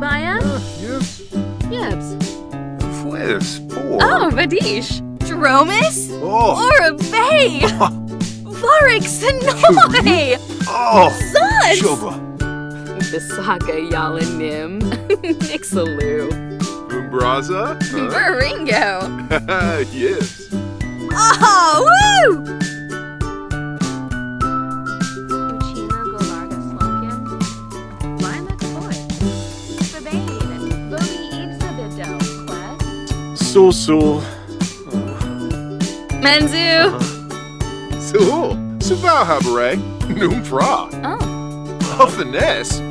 Baya? Yes. Yibs. Fliss. Four. Oh, Vadish. Dromus? Oh. Orabay! Varik Sanoi! Oh. Sus! Shuba. Bisaka Yalanim. Nixaloo. Umbraza. Baringo. Yes. Oh, woo! Uchino Golarga Slunkin. Violet Boy. Sabane. Boogie Ibsa Bido. Quest. Sul. Menzu. Sul. Subao Habare. Noom Fra. Oh. Oh, finesse.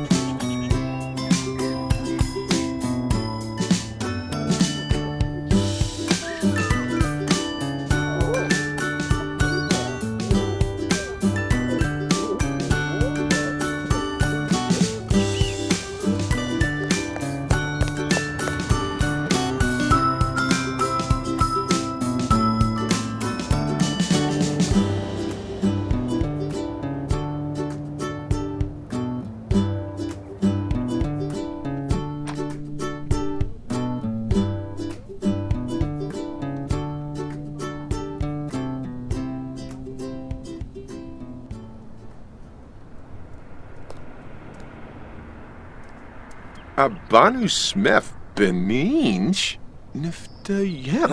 Abanu Smith Beninch Nifta Yem.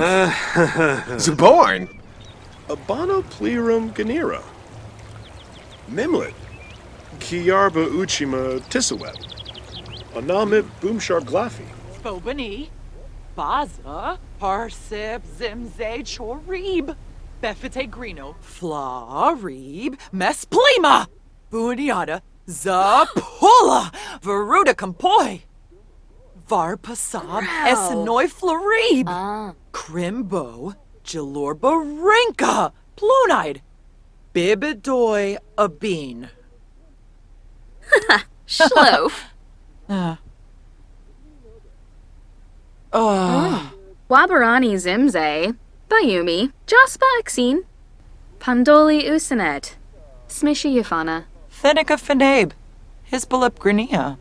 Zaborn. Abano Plerum Ganira. Mimlet. Kiyarba Uchima Tisaweb. Anamit Boomshar Glaffy. Bobani, Baza, Parsip, Zimze, Chorib, Befete Grino, Flarib, Mesplima, Buniata, Zapula, Varuda Kampoi, Varpasab, Essenoi Flarib, Crimbo, Jalorba Rinka, Plunide, Bibidoi Abin. Shlof. Wabarani Zimze. Bayumi. Jaspa Exine. Pandoli Usanet. Smishy Yafana. Fenica Fenabe, Hisbalip Grania,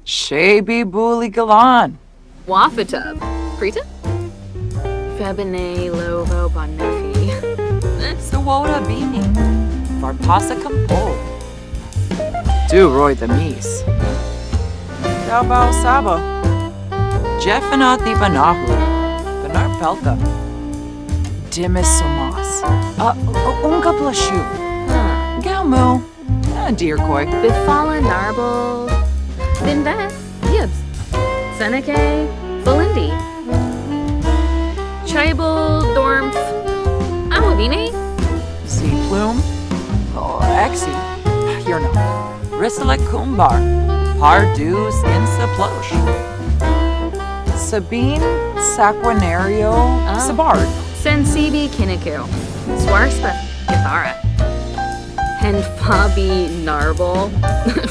Shabi Buli Galan, Wafatub. Krita? Febine Lovo Bonefi. Sawoda Bini, Varpasa Kampo, Du Roy the Mies, Daubao Saba, Jeffana the Banahu, Benar Pelka, Dimis Somas, Unga Blashu. Galmo, dear koi. Bifala Narble. Binvet. Yibs. Seneca. Belindi. Chaibel Dormf. Awavine. Sea Plume, Exi, you're not. Risala Kumbar, Pardus Insa Plosh. Sabine Saquinario Sabard. Sensibi Kiniku. Swarspa. Githara. And Fabi Narble.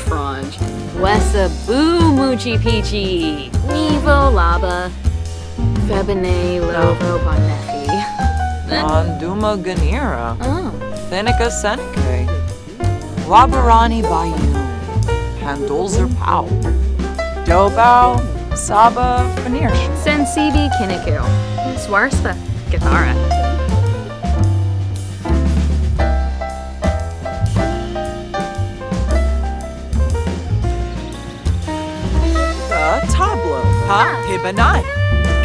Franj. Wesa Boo Moochie Peachy. Nevo Laba. Febine Lovo Bonefi. Anduma Ganira, Oh. Fenica Seneca, Wabarani Bayou, Handolzer Pow, Dobao, Saba Fanirsh. Sensibi Kiniku. Swarspa. Githara. Tableau, Ha Hibanai,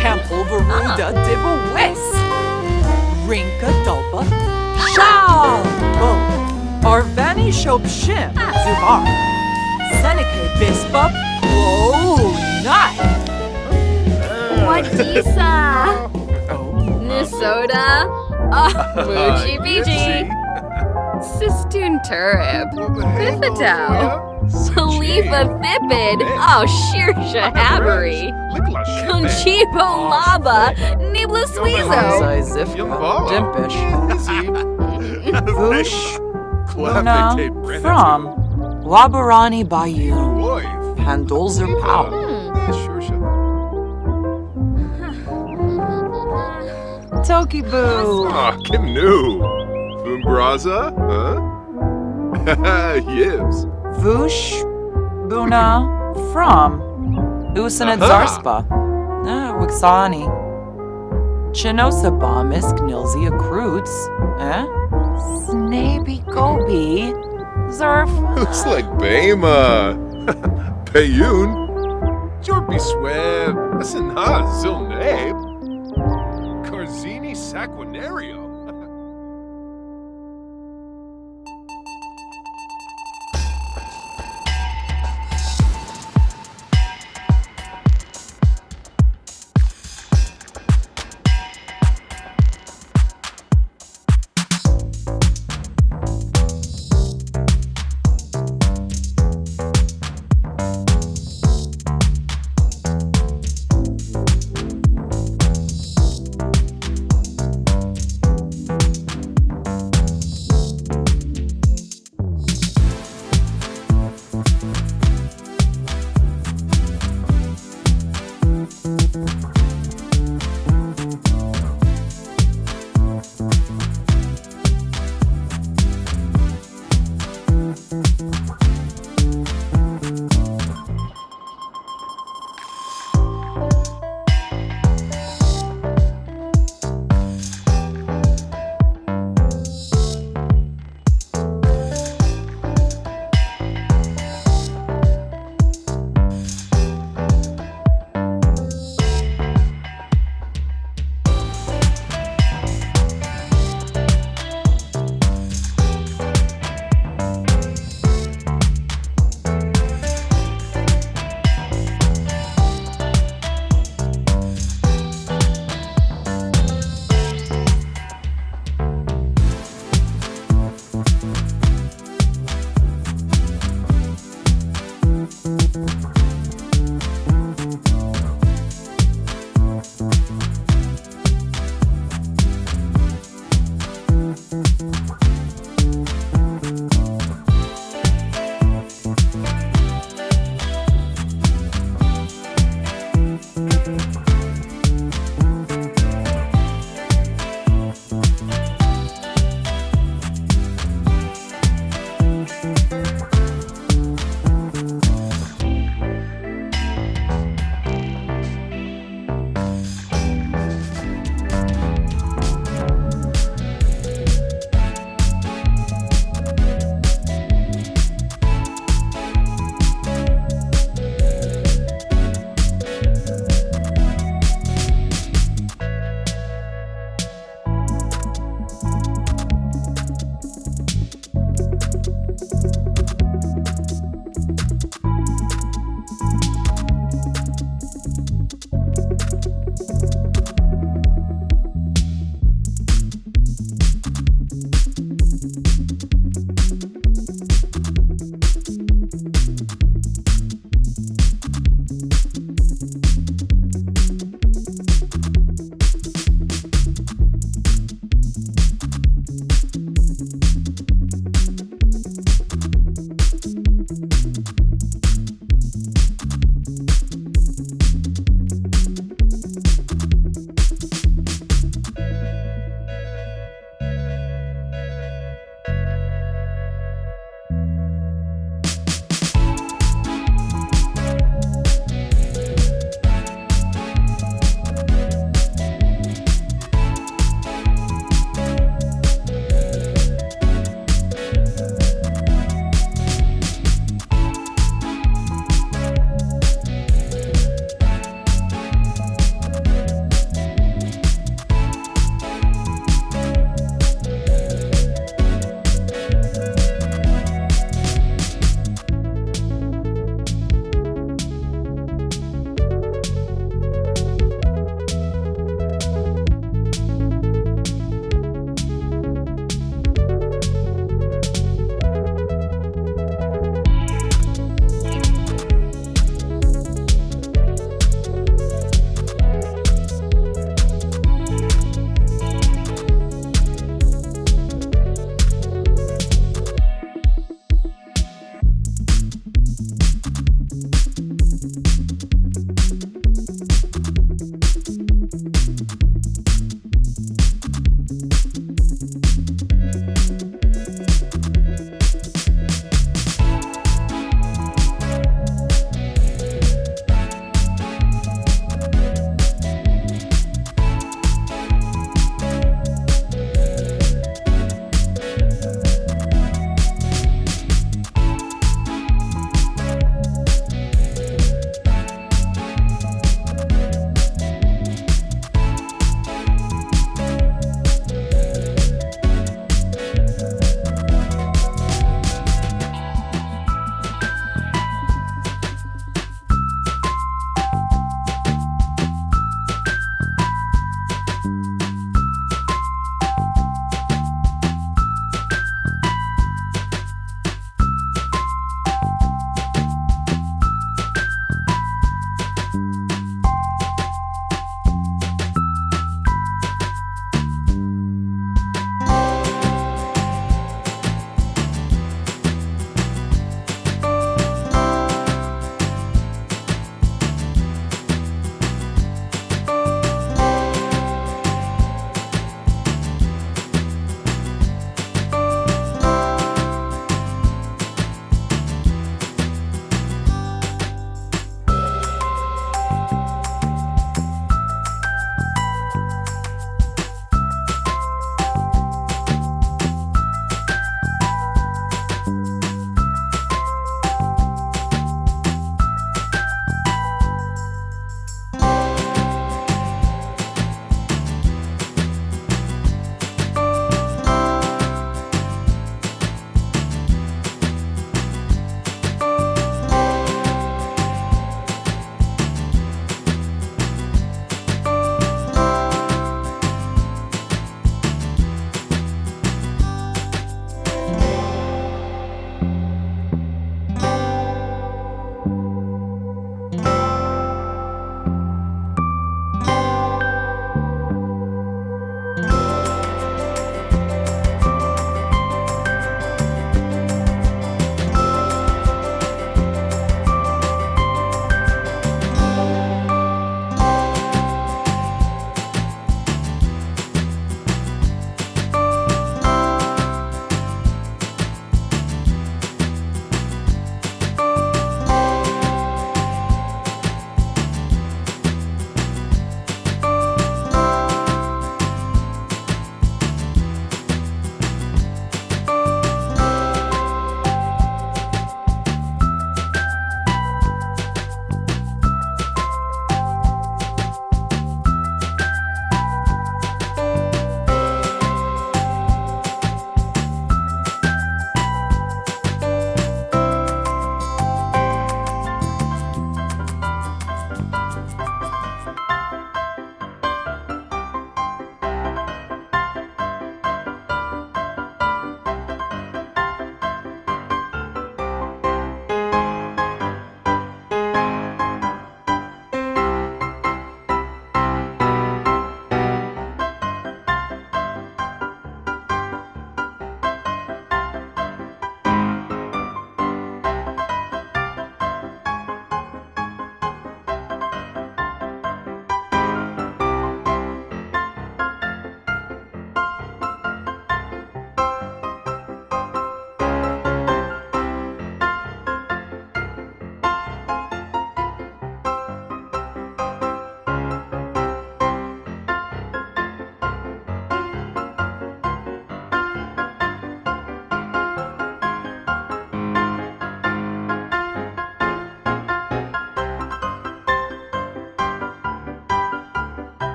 Campbell Veruda Dibble West, Rinka Dulpa, Shal Bo, Arvani Shob Shim, Zubar, Seneca Bispa, Whoa, Night. Wadisa. Nisoda. Moochie Peachy. Sistun Turib. Bifidel. Salifa Vipid. Oh, Shirsha Habari. Conchipo Laba. Niblu Suizo. Zai Zifka, Dimpish, Vush, Luna, from Wabarani Bayou, Handolzer Pow, Toki Boo, Kimnu. Umbraza, huh? Yibs. Vush, Buna, from Usanat Aha. Zarspa. Wixani. Chinosa Bomisk Nilzia Kroots. Snaby Gobi. Zerf. Looks like Bema. Payun. Jorby Sweb. Asanaz Zilnab. Carzini Saquinario.